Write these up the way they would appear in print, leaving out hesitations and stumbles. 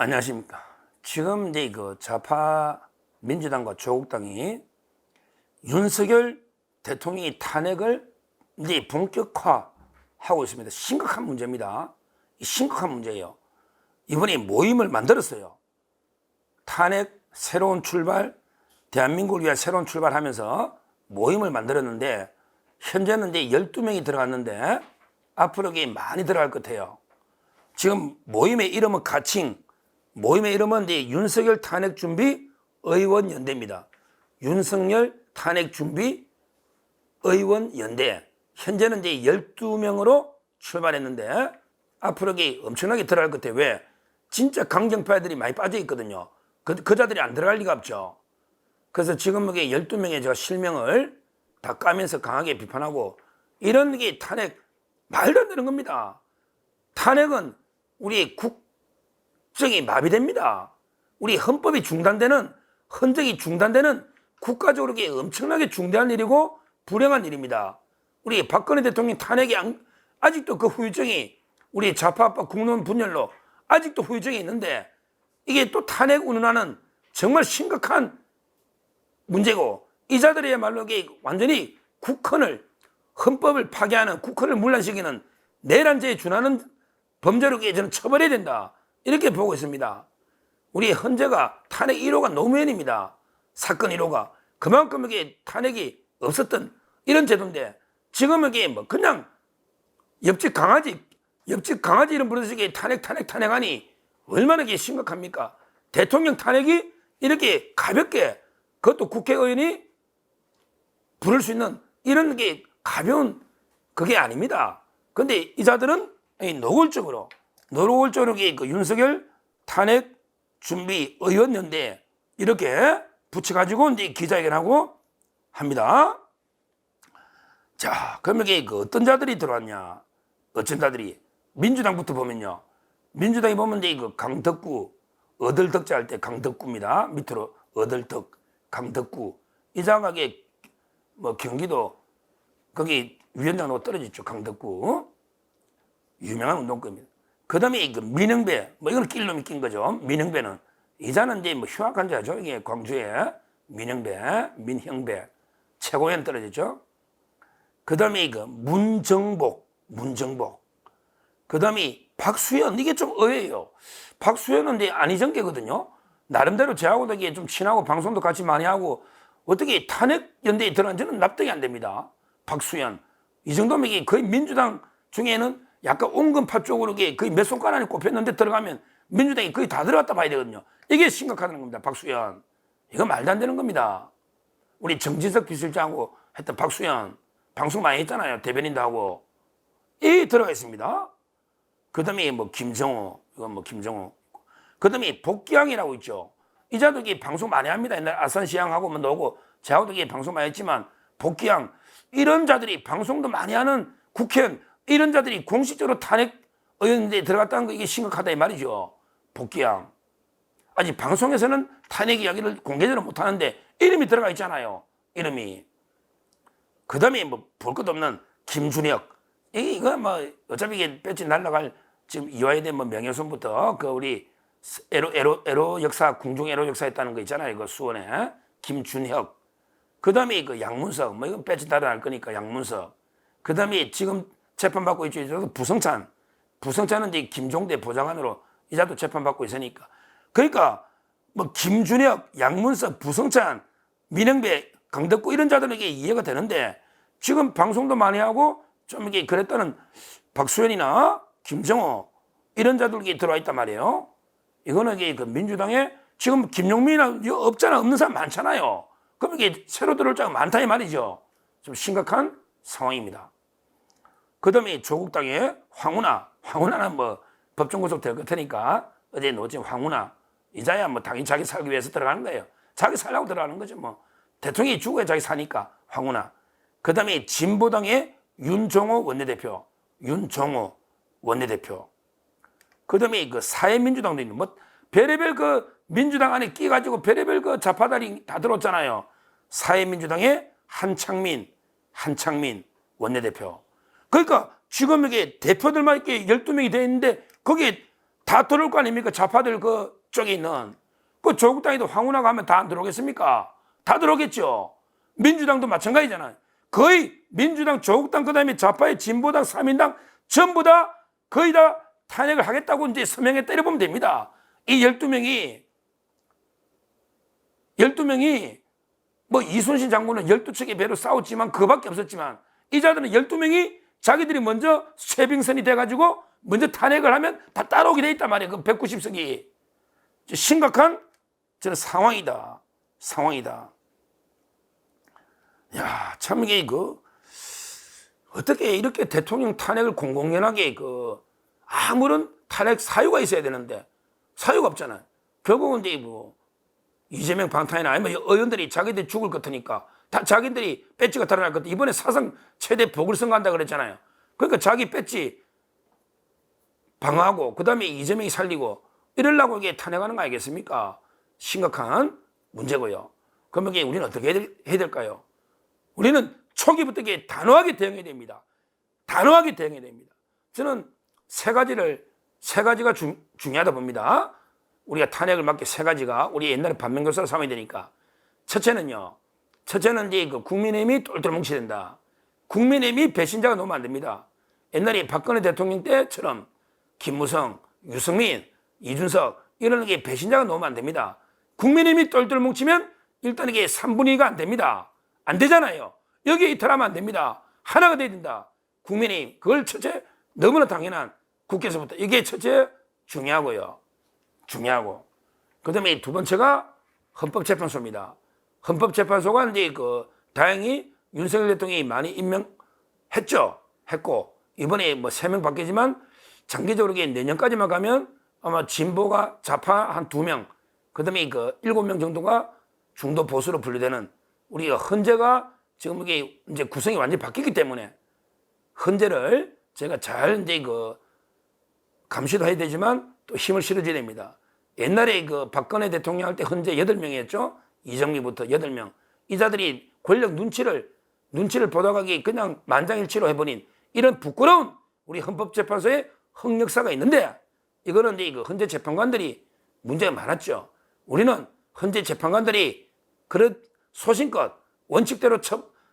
안녕하십니까. 지금 이제 그 좌파 민주당과 조국당이 윤석열 대통령이 탄핵을 이제 본격화하고 있습니다. 심각한 문제입니다. 심각한 문제예요. 이번에 모임을 만들었어요. 탄핵 새로운 출발, 대한민국을 위한 새로운 출발하면서 모임을 만들었는데 현재는 이제 12명이 들어갔는데 앞으로 많이 들어갈 것 같아요. 지금 모임의 이름은 가칭, 모임의 이름은 이제 윤석열 탄핵 준비 의원 연대입니다. 윤석열 탄핵 준비 의원 연대. 현재는 이제 12명으로 출발했는데 앞으로 엄청나게 들어갈 것 같아요. 왜? 진짜 강경파들이 많이 빠져 있거든요. 그 자들이 안 들어갈 리가 없죠. 그래서 지금 12명의 제가 실명을 다 까면서 강하게 비판하고 이런 게 탄핵 말도 안 되는 겁니다. 탄핵은 우리 국정이 마비됩니다. 우리 헌법이 중단되는, 헌정이 중단되는 국가적으로 엄청나게 중대한 일이고 불행한 일입니다. 우리 박근혜 대통령 탄핵이 아직도 그 후유증이 우리 좌파합파 국론 분열로 아직도 후유증이 있는데 이게 또 탄핵 운운하는 정말 심각한 문제고 이 자들이야말로 완전히 국헌을, 헌법을 파괴하는, 국헌을 문란시키는 내란죄에 준하는 범죄로 저는 처벌해야 된다. 이렇게 보고 있습니다. 우리 헌재가 탄핵 1호가 노무현입니다. 사건 1호가. 그만큼 탄핵이 없었던 이런 제도인데 지금은 뭐 그냥 옆집 강아지 이름 부르듯이 탄핵하니 얼마나 심각합니까? 대통령 탄핵이 이렇게 가볍게 그것도 국회의원이 부를 수 있는 이런 가벼운 그게 아닙니다. 근데 이 자들은 노골적으로 그 윤석열 탄핵 준비 의원연대 이렇게 붙여가지고 이제 기자회견하고 합니다. 자, 그러면 어떤 자들이 들어왔냐? 어떤 자들이 민주당부터 보면요. 민주당이 보면 이제 강덕구 어들덕자 할 때 강덕구입니다. 밑으로 어들덕 강덕구 이 자가 뭐 경기도 거기 위원장으로 떨어졌죠. 강덕구 유명한 운동권입니다. 그 다음에 민흥배 뭐 이건 낄놈이 낀 거죠. 민흥배는 이자는 이제 뭐 휴학한 자죠. 이게 광주에 민형배 최고위원 떨어졌죠. 그 다음에 문정복 그 다음에 박수현 이게 좀 의외예요. 박수현은 이제 안희정계거든요. 나름대로 저하고도 좀 친하고 방송도 같이 많이 하고 어떻게 탄핵 연대에 들어간지는 납득이 안 됩니다. 박수현 이 정도면 거의 민주당 중에는 약간 온건파 쪽으로 거의 몇 손가락 안에 꼽혔는데 들어가면 민주당이 거의 다 들어갔다 봐야 되거든요. 이게 심각하다는 겁니다. 박수현 이거 말도 안 되는 겁니다. 우리 정진석 비서실장하고 했던 박수현 방송 많이 했잖아요. 대변인도 하고 이 들어가 있습니다. 그 다음에 뭐 김정호 이건 뭐 김정호 그 다음에 복귀양이라고 있죠. 이 자도 방송 많이 합니다. 옛날 아산시장하고 뭐 나오고 저하고도 방송 많이 했지만 복귀양 이런 자들이 방송도 많이 하는 국회의원 이런 자들이 공식적으로 탄핵 의원대에 들어갔다는 거 이게 심각하다 이 말이죠. 복귀양 아직 방송에서는 탄핵 이야기를 공개적으로 못 하는데 이름이 들어가 있잖아요. 이름이 그 다음에 뭐 볼 것도 없는 김준혁 이거 뭐 어차피 이게 배지 날라갈 지금 이화여대 뭐 명예훼손부터 그 우리 에로 역사 궁중 에로 역사 했다는 거 있잖아요. 그 수원에 김준혁 그 다음에 양문석 뭐 이건 배지 달아날 거니까 양문석 그 다음에 지금 재판받고 있죠. 부성찬은 이제 김종대 보좌관으로 이자도 재판받고 있으니까 그러니까 뭐 김준혁 양문석 부성찬 민영배 강덕구 이런 자들에게 이해가 되는데 지금 방송도 많이 하고 좀 이게 그랬다는 박수현이나 김정호 이런 자들이 들어와 있단 말이에요. 이거는 민주당에 지금 김용민이나 없잖아. 없는 사람 많잖아요. 그럼 이게 새로 들어올 자가 많다 이 말이죠. 좀 심각한 상황입니다. 그 다음에 조국당의 황운하는 뭐 법정 구속될 것 같으니까 어제 노진 황운하 이자야 뭐 당연히 자기 살기 위해서 들어가는 거예요. 자기 살려고 들어가는 거죠. 뭐 대통령이 죽어야 자기 사니까 황운하. 그 다음에 진보당의 윤종호 원내대표. 그 다음에 사회민주당도 있는 뭐 별의별 민주당 안에 끼가지고 별의별 좌파들이 다 들어왔잖아요. 사회민주당의 한창민 원내대표. 그러니까 지금 이게 대표들만 이렇게 12명이 돼 있는데 거기에 다 들어올 거 아닙니까? 좌파들 그 쪽에 있는. 그 조국 땅에도 황운하 가면 다 안 들어오겠습니까? 다 들어오겠죠. 민주당도 마찬가지잖아요. 거의 민주당, 조국 땅, 그 다음에 좌파의 진보당, 삼인당 전부 다 거의 다 탄핵을 하겠다고 이제 서명에 때려보면 됩니다. 이 12명이 뭐 이순신 장군은 12척의 배로 싸웠지만 그거밖에 없었지만 이 자들은 12명이 자기들이 먼저 쇄빙선이 돼가지고 먼저 탄핵을 하면 다 따라오게 돼 있단 말이에요. 그 190석이. 심각한 저는 상황이다. 야, 참 이게 어떻게 이렇게 대통령 탄핵을 공공연하게 아무런 탄핵 사유가 있어야 되는데 사유가 없잖아요. 결국은 이제 이재명 방탄이나 아니면 의원들이 자기들이 죽을 것 같으니까 다 자기들이 배지가 드러날 것 같아. 이번에 사상 최대 보궐선거 한다 그랬잖아요. 그러니까 자기 배지 방어하고 그 다음에 이재명이 살리고 이러려고 이게 탄핵하는 거 아니겠습니까? 심각한 문제고요. 그러면 이게 우리는 어떻게 해야 될까요? 우리는 초기부터 이게 단호하게 대응해야 됩니다. 저는 세 가지가 중요하다 봅니다. 우리가 탄핵을 막기 세 가지가 우리 옛날에 반면교사를 삼아야 되니까. 첫째는 이제 국민의힘이 똘똘 뭉쳐야 된다. 국민의힘이 배신자가 놓으면 안 됩니다. 옛날에 박근혜 대통령 때처럼 김무성, 유승민, 이준석 이런 게 배신자가 놓으면 안 됩니다. 국민의힘이 똘똘 뭉치면 일단 이게 3분의 2가 안 됩니다. 안 되잖아요. 여기에 이탈하면 안 됩니다. 하나가 돼야 된다. 국민의힘. 그걸 첫째 너무나 당연한 국회에서부터 이게 첫째 중요하고 그 다음에 두 번째가 헌법재판소입니다. 헌법재판소가 이제 다행히 윤석열 대통령이 많이 했고 이번에 뭐 3명 바뀌지만 장기적으로 내년까지만 가면 아마 진보가 좌파 한 2명 그 다음에 7명 정도가 중도 보수로 분류되는 우리가 헌재가 지금 이게 이제 구성이 완전히 바뀌기 때문에 헌재를 제가 잘 이제 감시도 해야 되지만 또 힘을 실어줘야 됩니다. 옛날에 박근혜 대통령 할 때 헌재 8명이었죠. 이정미부터 8명. 이 자들이 권력 눈치를 보다가기 그냥 만장일치로 해버린 이런 부끄러운 우리 헌법재판소의 흑역사가 있는데 이거는 이제 헌재 재판관들이 문제가 많았죠. 우리는 헌재 재판관들이 그런 소신껏 원칙대로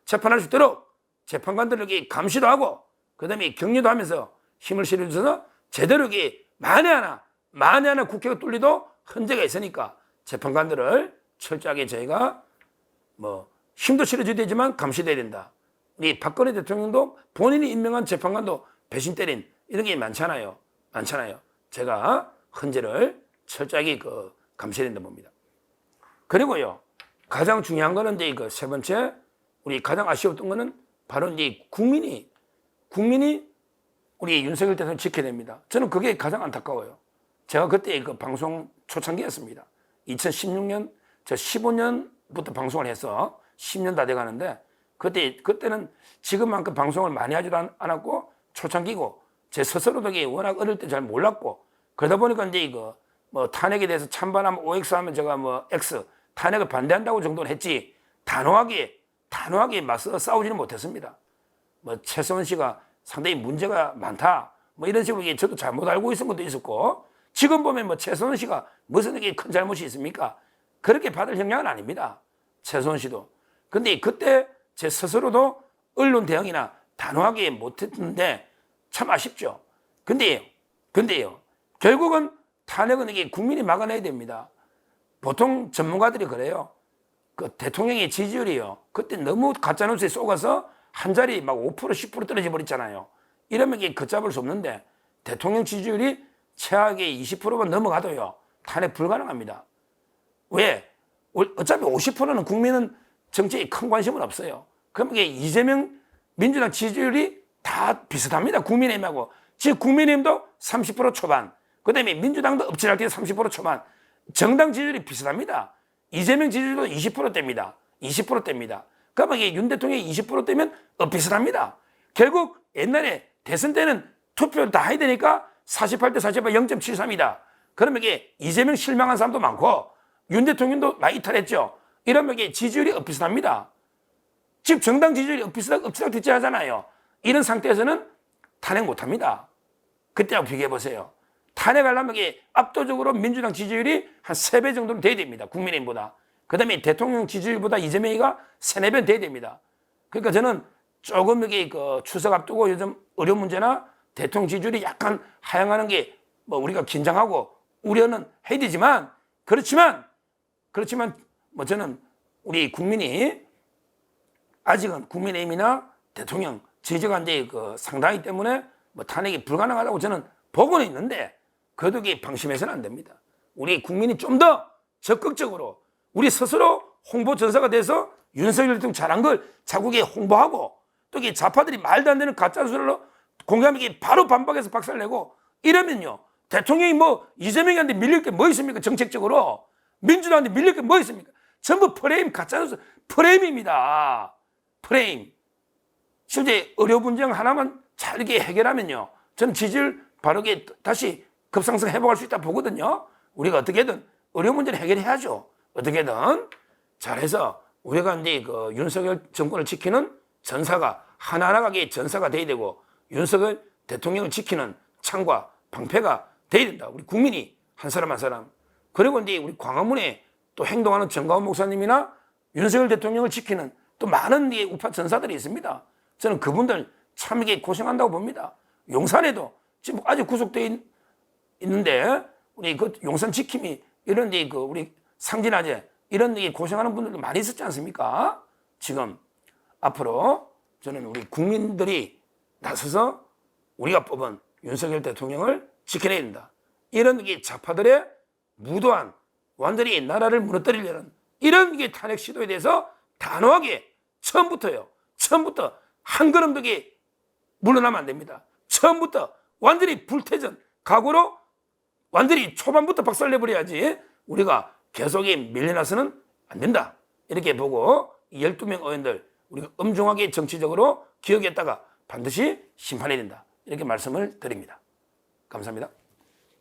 재판할 수 있도록 재판관들에게 감시도 하고 그 다음에 격려도 하면서 힘을 실어줘서 제대로 이게 만에 하나 국회가 뚫리도 헌재가 있으니까 재판관들을 철저하게 저희가 힘도 실어줘야 되지만 감시돼야 된다. 우리 박근혜 대통령도 본인이 임명한 재판관도 배신 때린 이런 게 많잖아요. 제가 헌재를 철저하게 감시해야 된다 봅니다. 그리고요, 가장 중요한 거는 이제 세 번째, 우리 가장 아쉬웠던 거는 바로 이제 국민이 우리 윤석열 대통령 지켜야 됩니다. 저는 그게 가장 안타까워요. 제가 그때 방송 초창기였습니다. 2016년, 저 15년부터 방송을 해서 10년 다 돼가는데 그때는 지금만큼 방송을 많이 하지도 않았고 초창기고 제 스스로도 워낙 어릴 때 잘 몰랐고 그러다 보니까 이제 탄핵에 대해서 찬반하면 OX 하면 제가 X 탄핵을 반대한다고 정도는 했지 단호하게 맞서 싸우지는 못했습니다. 최서원 씨가 상당히 문제가 많다. 이런 식으로 저도 잘못 알고 있은 것도 있었고 지금 보면 최서원 씨가 무슨 큰 잘못이 있습니까? 그렇게 받을 형량은 아닙니다. 최서원 씨도. 근데 그때 제 스스로도 언론 대응이나 단호하게 못했는데 참 아쉽죠. 근데요. 결국은 탄핵은 이게 국민이 막아내야 됩니다. 보통 전문가들이 그래요. 대통령의 지지율이요. 그때 너무 가짜뉴스에 속아서 한 자리 막 5% 10% 떨어져 버렸잖아요. 이러면 이게 걷잡을 수 없는데 대통령 지지율이 최악의 20%만 넘어가도요. 탄핵 불가능합니다. 왜? 어차피 50%는 국민은 정치에 큰 관심은 없어요. 그럼 이게 이재명 민주당 지지율이 다 비슷합니다. 국민의힘하고. 지금 국민의힘도 30% 초반. 그 다음에 민주당도 엎치락 뛰어 30% 초반. 정당 지지율이 비슷합니다. 이재명 지지율도 20%대입니다. 20%대입니다. 그러면 이게 윤 대통령이 20%대면 비슷합니다. 결국 옛날에 대선 때는 투표를 다 해야 되니까 48대 48 0.73이다. 그러면 이게 이재명 실망한 사람도 많고 윤 대통령도 많이 이탈했죠. 이러면 이게 지지율이 비슷합니다. 지금 정당 지지율이 엎치락 뒤치락 하잖아요. 이런 상태에서는 탄핵 못합니다. 그때하고 비교해 보세요. 탄핵하려면 이게 압도적으로 민주당 지지율이 한 3배 정도는 돼야 됩니다. 국민의힘보다. 그 다음에 대통령 지지율보다 이재명이가 3, 4배 돼야 됩니다. 그러니까 저는 조금 여기 그 추석 앞두고 요즘 의료 문제나 대통령 지지율이 약간 하향하는 게 뭐 우리가 긴장하고 우려는 해야 되지만 그렇지만 뭐 저는 우리 국민이 아직은 국민의힘이나 대통령 지지가 이제 그 상당하기 때문에 뭐 탄핵이 불가능하다고 저는 보고는 있는데 그래도 이게 방심해서는 안 됩니다. 우리 국민이 좀 더 적극적으로 우리 스스로 홍보 전사가 돼서 윤석열 대통령 잘한 걸 자국에 홍보하고 또 이게 좌파들이 말도 안 되는 가짜 뉴스로 공개하면 이게 바로 반박해서 박살내고 이러면요. 대통령이 뭐 이재명한테 밀릴 게 뭐 있습니까? 정책적으로. 민주당한테 밀릴 게 뭐 있습니까? 전부 프레임, 가짜뉴스 프레임입니다. 프레임. 실제 의료 분쟁 하나만 잘 이렇게 해결하면요. 저는 지지율 바르게 다시 급상승 회복할 수 있다 보거든요. 우리가 어떻게든 의료 문제를 해결해야죠. 어떻게든. 잘해서 우리가 이제 그 윤석열 정권을 지키는 전사가 하나하나가 전사가 돼야 되고 윤석열 대통령을 지키는 창과 방패가 돼야 된다. 우리 국민이 한 사람 한 사람. 그리고 이제 우리 광화문에 또 행동하는 정가원 목사님이나 윤석열 대통령을 지키는 또 많은 우파 전사들이 있습니다. 저는 그분들 참 이게 고생한다고 봅니다. 용산에도 지금 아직 구속되어 있는데 우리 그 용산 지킴이 이런 그 우리 상진아재 이런 고생하는 분들도 많이 있었지 않습니까? 지금 앞으로 저는 우리 국민들이 나서서 우리가 뽑은 윤석열 대통령을 지켜내야 된다. 이런 좌파들의 무도한 완전히 나라를 무너뜨리려는 이런 탄핵 시도에 대해서 단호하게 처음부터 한 걸음도 물러나면 안 됩니다. 처음부터 완전히 불태전 각오로 완전히 초반부터 박살내버려야지 우리가 계속 밀려나서는 안 된다. 이렇게 보고 12명 의원들 우리가 엄중하게 정치적으로 기억했다가 반드시 심판해야 된다. 이렇게 말씀을 드립니다. 감사합니다.